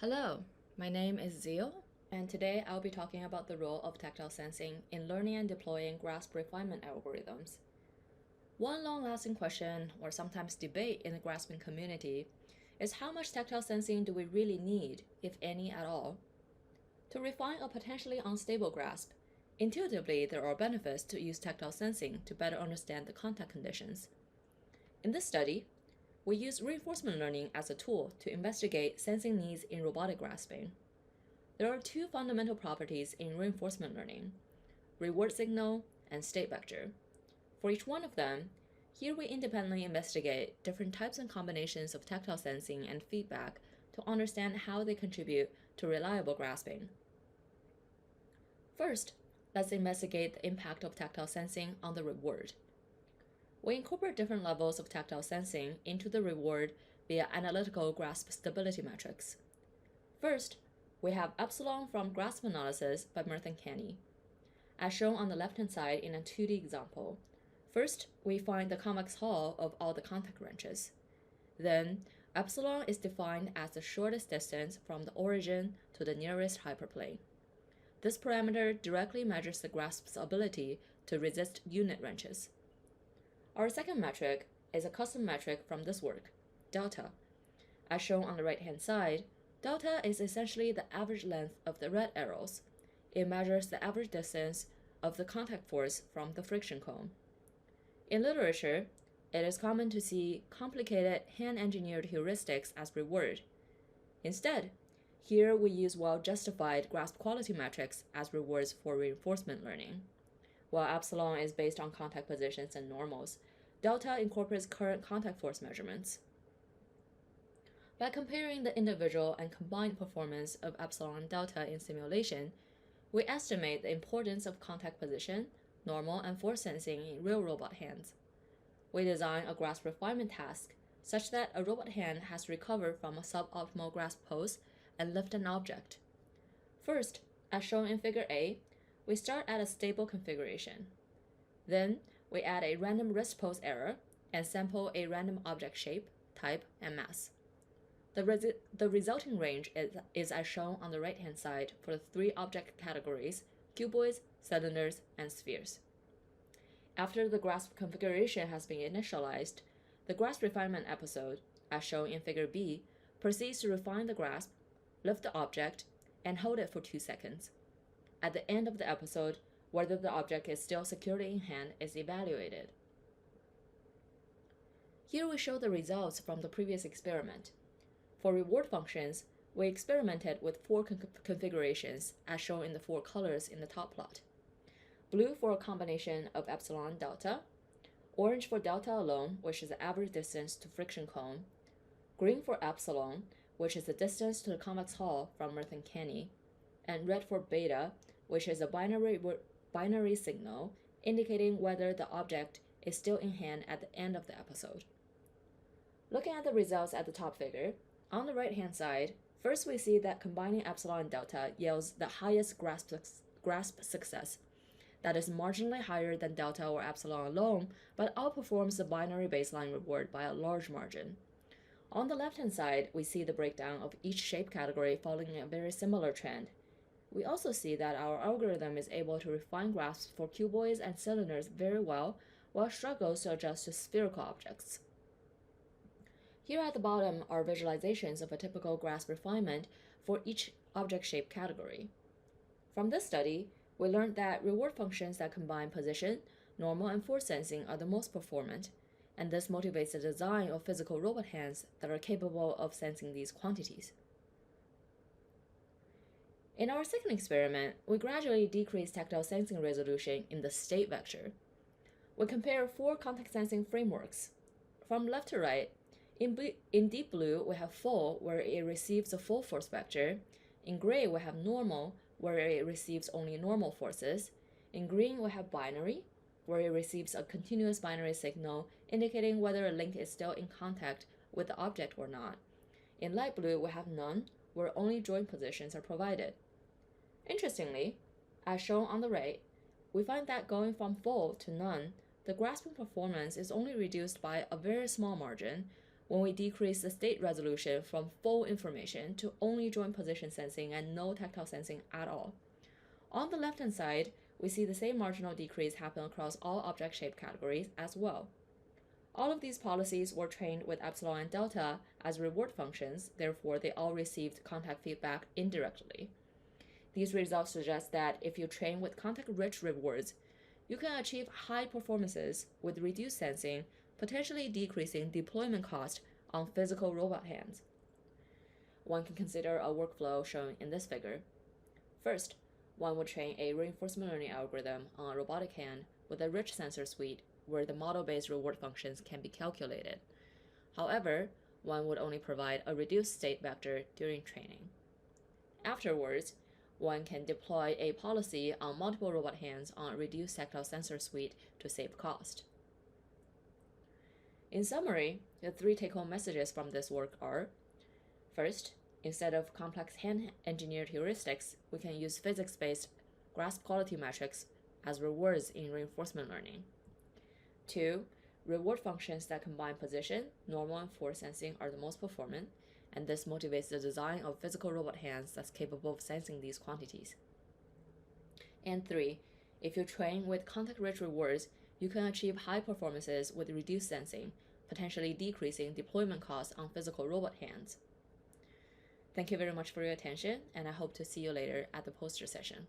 Hello, my name is Zio, and today I'll be talking about the role of tactile sensing in learning and deploying grasp refinement algorithms. One long-lasting question, or sometimes debate in the grasping community, is how much tactile sensing do we really need, if any at all? To refine a potentially unstable grasp, intuitively there are benefits to use tactile sensing to better understand the contact conditions. In this study, we use reinforcement learning as a tool to investigate sensing needs in robotic grasping. There are two fundamental properties in reinforcement learning: reward signal and state vector. For each one of them, here we independently investigate different types and combinations of tactile sensing and feedback to understand how they contribute to reliable grasping. First, let's investigate the impact of tactile sensing on the reward. We incorporate different levels of tactile sensing into the reward via analytical grasp stability metrics. First, we have epsilon from grasp analysis by Mirth and Kenny. As shown on the left-hand side in a 2D example, first we find the convex hull of all the contact wrenches. Then, epsilon is defined as the shortest distance from the origin to the nearest hyperplane. This parameter directly measures the grasp's ability to resist unit wrenches. Our second metric is a custom metric from this work, delta. As shown on the right-hand side, delta is essentially the average length of the red arrows. It measures the average distance of the contact force from the friction cone. In literature, it is common to see complicated hand-engineered heuristics as reward. Instead, here we use well-justified grasp quality metrics as rewards for reinforcement learning. While epsilon is based on contact positions and normals, delta incorporates current contact force measurements. By comparing the individual and combined performance of epsilon and delta in simulation, we estimate the importance of contact position, normal, and force sensing in real robot hands. We design a grasp refinement task such that a robot hand has to recover from a suboptimal grasp pose and lift an object. First, as shown in Figure A, we start at a stable configuration. Then, we add a random wrist pose error and sample a random object shape, type, and mass. The resulting range is as shown on the right-hand side for the three object categories: cuboids, cylinders, and spheres. After the grasp configuration has been initialized, the grasp refinement episode, as shown in Figure B, proceeds to refine the grasp, lift the object, and hold it for 2 seconds. At the end of the episode, whether the object is still securely in hand is evaluated. Here we show the results from the previous experiment. For reward functions, we experimented with 4 configurations, as shown in the 4 colors in the top plot. Blue for a combination of epsilon and delta, orange for delta alone, which is the average distance to friction cone, green for epsilon, which is the distance to the convex hull from Mirth and Kenny, and red for beta, which is a binary signal indicating whether the object is still in hand at the end of the episode. Looking at the results at the top figure, on the right-hand side, first we see that combining epsilon and delta yields the highest grasp success, that is marginally higher than delta or epsilon alone, but outperforms the binary baseline reward by a large margin. On the left-hand side, we see the breakdown of each shape category following a very similar trend. We also see that our algorithm is able to refine grasps for cuboids and cylinders very well, while struggles to adjust to spherical objects. Here at the bottom are visualizations of a typical grasp refinement for each object shape category. From this study, we learned that reward functions that combine position, normal, and force sensing are the most performant, and this motivates the design of physical robot hands that are capable of sensing these quantities. In our second experiment, we gradually decrease tactile sensing resolution in the state vector. We compare 4 contact sensing frameworks. From left to right, in deep blue, we have full, where it receives a full force vector. In gray, we have normal, where it receives only normal forces. In green, we have binary, where it receives a continuous binary signal indicating whether a link is still in contact with the object or not. In light blue, we have none, where only joint positions are provided. Interestingly, as shown on the right, we find that going from full to none, the grasping performance is only reduced by a very small margin, when we decrease the state resolution from full information to only joint position sensing and no tactile sensing at all. On the left-hand side, we see the same marginal decrease happen across all object shape categories as well. All of these policies were trained with epsilon and delta as reward functions, therefore they all received contact feedback indirectly. These results suggest that if you train with contact-rich rewards, you can achieve high performances with reduced sensing, potentially decreasing deployment cost on physical robot hands. One can consider a workflow shown in this figure. First, one would train a reinforcement learning algorithm on a robotic hand with a rich sensor suite where the model-based reward functions can be calculated. However, one would only provide a reduced state vector during training. Afterwards, one can deploy a policy on multiple robot hands on a reduced tactile sensor suite to save cost. In summary, the three take-home messages from this work are: first, instead of complex hand-engineered heuristics, we can use physics-based grasp quality metrics as rewards in reinforcement learning. 2, reward functions that combine position, normal, and force sensing are the most performant, and this motivates the design of physical robot hands that's capable of sensing these quantities. And 3, if you train with contact-rich rewards, you can achieve high performances with reduced sensing, potentially decreasing deployment costs on physical robot hands. Thank you very much for your attention, and I hope to see you later at the poster session.